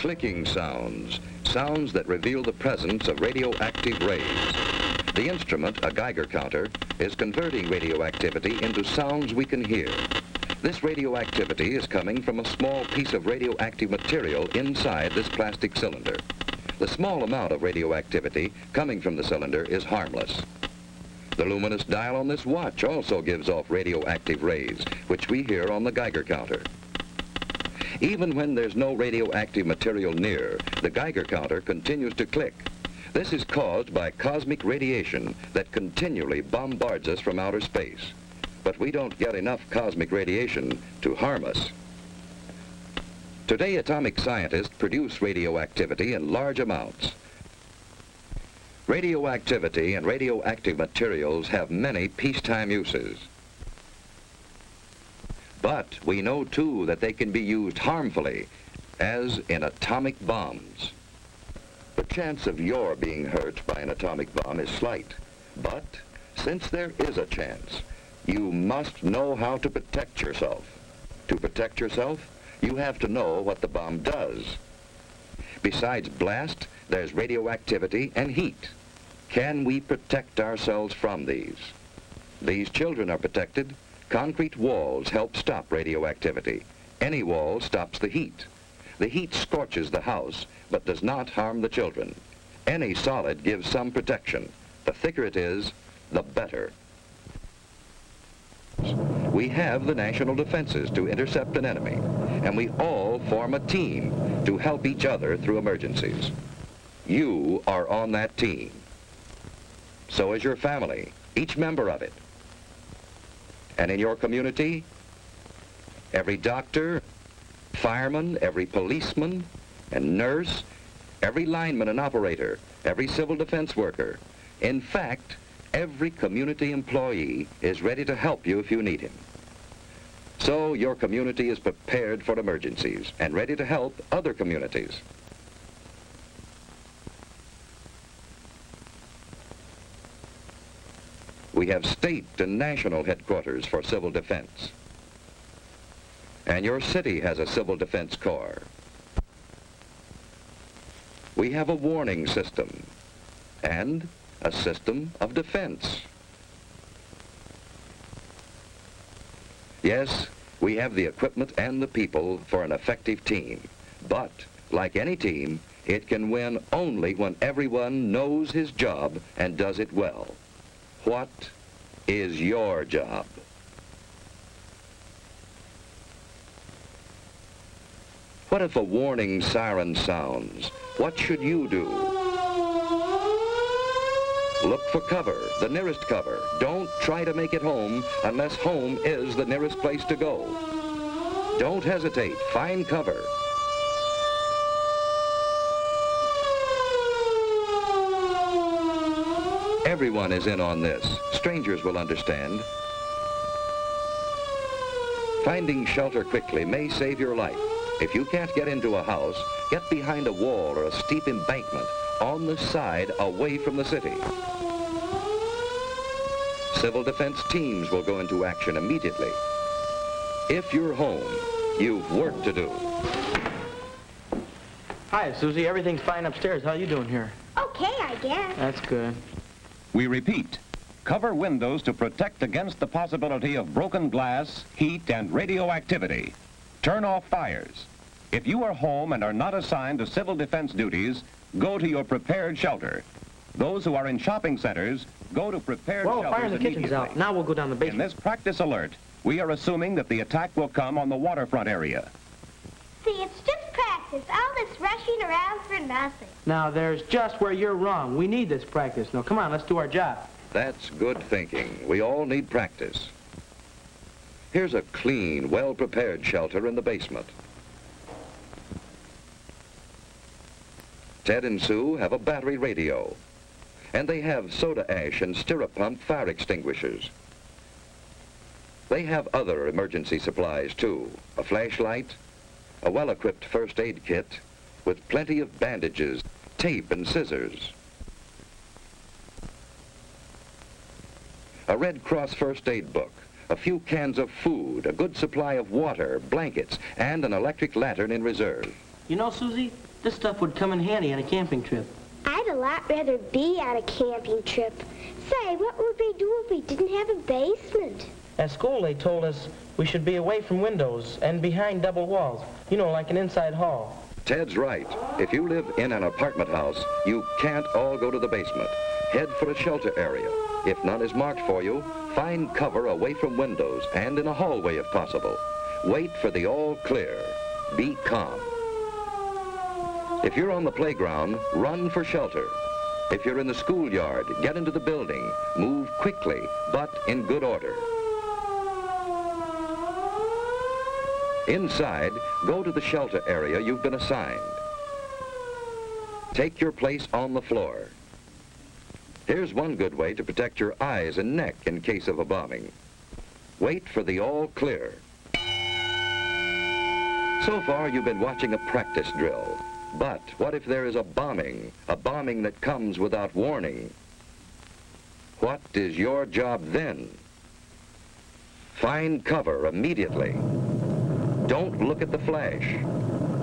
clicking sounds, sounds that reveal the presence of radioactive rays. The instrument, a Geiger counter, is converting radioactivity into sounds we can hear. This radioactivity is coming from a small piece of radioactive material inside this plastic cylinder. The small amount of radioactivity coming from the cylinder is harmless. The luminous dial on this watch also gives off radioactive rays, which we hear on the Geiger counter. Even when there's no radioactive material near, the Geiger counter continues to click. This is caused by cosmic radiation that continually bombards us from outer space. But we don't get enough cosmic radiation to harm us. Today, atomic scientists produce radioactivity in large amounts. Radioactivity and radioactive materials have many peacetime uses. But we know, too, that they can be used harmfully, as in atomic bombs. The chance of your being hurt by an atomic bomb is slight. But since there is a chance, you must know how to protect yourself. To protect yourself, you have to know what the bomb does. Besides blast, there's radioactivity and heat. Can we protect ourselves from these? These children are protected. Concrete walls help stop radioactivity. Any wall stops the heat. The heat scorches the house, but does not harm the children. Any solid gives some protection. The thicker it is, the better. We have the national defenses to intercept an enemy, and we all form a team to help each other through emergencies. You are on that team. So is your family, each member of it. And in your community, every doctor, fireman, every policeman and nurse, every lineman and operator, every civil defense worker, in fact, every community employee is ready to help you if you need him. So your community is prepared for emergencies and ready to help other communities. We have state and national headquarters for civil defense. And your city has a civil defense corps. We have a warning system and a system of defense. Yes, we have the equipment and the people for an effective team. But, like any team, it can win only when everyone knows his job and does it well. What is your job? What if a warning siren sounds? What should you do? Look for cover, the nearest cover. Don't try to make it home unless home is the nearest place to go. Don't hesitate. Find cover. Everyone is in on this. Strangers will understand. Finding shelter quickly may save your life. If you can't get into a house, get behind a wall or a steep embankment on the side away from the city. Civil defense teams will go into action immediately. If you're home, you've work to do. Hi, Susie. Everything's fine upstairs. How you doing here? Okay, I guess. That's good. We repeat, cover windows to protect against the possibility of broken glass, heat, and radioactivity. Turn off fires. If you are home and are not assigned to civil defense duties, go to your prepared shelter. Those who are in shopping centers, go to prepared Well, shelters fire in the kitchen's immediately. out. Now we'll go down the In basement. this practice alert, we are assuming that the attack will come on the waterfront area. See, it's just practice. All this rushing around for nothing. Now, there's just where you're wrong. We need this practice. Now, come on, let's do our job. That's good thinking. We all need practice. Here's a clean, well-prepared shelter in the basement. Ted and Sue have a battery radio, and they have soda ash and stirrup pump fire extinguishers. They have other emergency supplies, too. A flashlight, a well-equipped first aid kit with plenty of bandages, tape, and scissors. A Red Cross first aid book, a few cans of food, a good supply of water, blankets, and an electric lantern in reserve. You know, Susie, This stuff would come in handy on a camping trip. I'd a lot rather be on a camping trip. Say, what would we do if we didn't have a basement? At school, they told us we should be away from windows and behind double walls. You know, like an inside hall. Ted's right. If you live in an apartment house, you can't all go to the basement. Head for a shelter area. If none is marked for you, find cover away from windows and in a hallway if possible. Wait for the all clear. Be calm. If you're on the playground, run for shelter. If you're in the schoolyard, get into the building. Move quickly, but in good order. Inside, go to the shelter area you've been assigned. Take your place on the floor. Here's one good way to protect your eyes and neck in case of a bombing. Wait for the all clear. So far, you've been watching a practice drill. But what if there is a bombing that comes without warning? What is your job then? Find cover immediately. Don't look at the flash.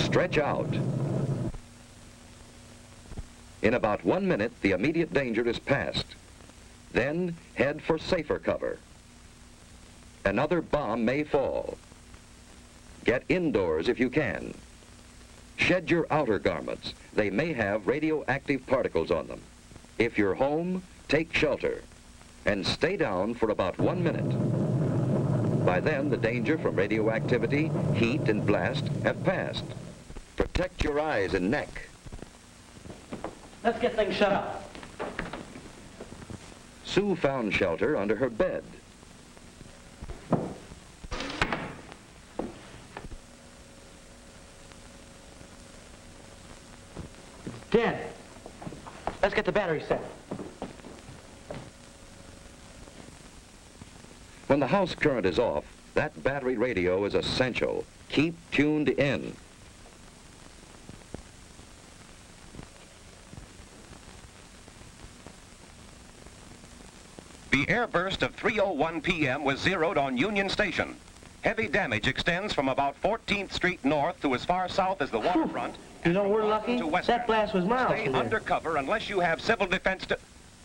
Stretch out. In about 1 minute, the immediate danger is past. Then head for safer cover. Another bomb may fall. Get indoors if you can. Shed your outer garments. They may have radioactive particles on them. If you're home, take shelter and stay down for about 1 minute. By then, the danger from radioactivity, heat, and blast have passed. Protect your eyes and neck. Let's get things shut up. Sue found shelter under her bed. Dead. Let's get the battery set. When the house current is off, that battery radio is essential. Keep tuned in. The airburst of 3:01 p.m. was zeroed on Union Station. Heavy damage extends from about 14th Street north to as far south as the waterfront. You know, we're lucky. That blast was miles Stay from there. undercover unless you have civil defense to...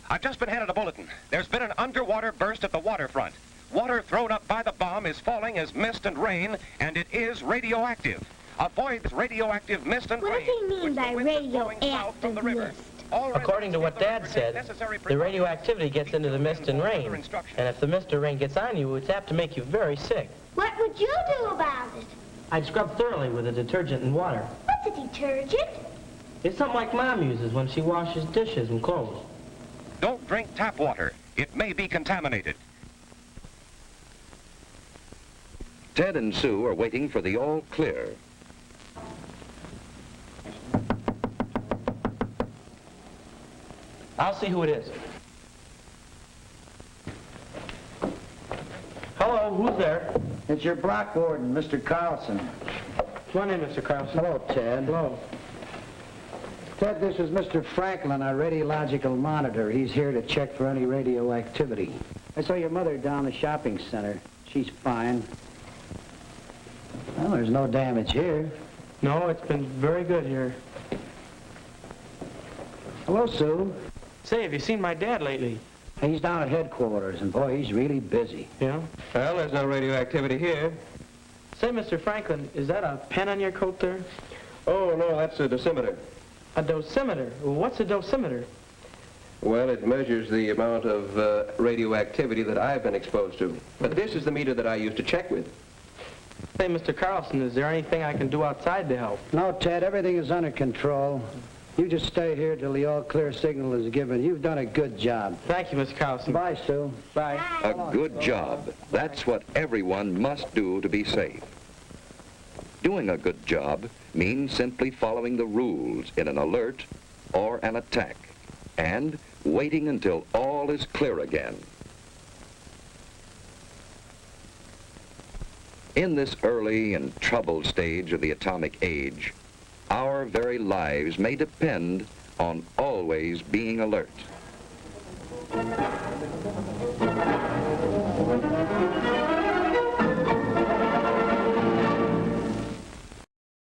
I've just been handed a bulletin. There's been an underwater burst at the waterfront. Water thrown up by the bomb is falling as mist and rain, and it is radioactive. Avoid radioactive mist and rain. What does he mean by radioactive mist? According to what Dad said, the radioactivity gets into the mist and rain. And if the mist or rain gets on you, it's apt to make you very sick. What would you do about it? I'd scrub thoroughly with a detergent and water. What's a detergent? It's something like Mom uses when she washes dishes and clothes. Don't drink tap water. It may be contaminated. Ted and Sue are waiting for the all clear. I'll see who it is. Hello, who's there? It's your block warden, Mr. Carlson. Come on in, Mr. Carlson. Hello, Ted. Hello. Ted, this is Mr. Franklin, our radiological monitor. He's here to check for any radioactivity. I saw your mother down the shopping center. She's fine. Well, there's no damage here. No, it's been very good here. Hello, Sue. Say, have you seen my dad lately? He's down at headquarters, and boy, he's really busy. Yeah? Well, there's no radioactivity here. Say, Mr. Franklin, is that a pen on your coat there? Oh, no, that's a dosimeter. A dosimeter? Well, what's a dosimeter? Well, it measures the amount of radioactivity that I've been exposed to. But this is the meter that I used to check with. Say, Mr. Carlson, is there anything I can do outside to help? No, Ted, everything is under control. You just stay here till the all-clear signal is given. You've done a good job. Thank you, Mr. Carlson. Bye, Sue. Bye. A good job. That's what everyone must do to be safe. Doing a good job means simply following the rules in an alert or an attack and waiting until all is clear again. In this early and troubled stage of the atomic age, our very lives may depend on always being alert.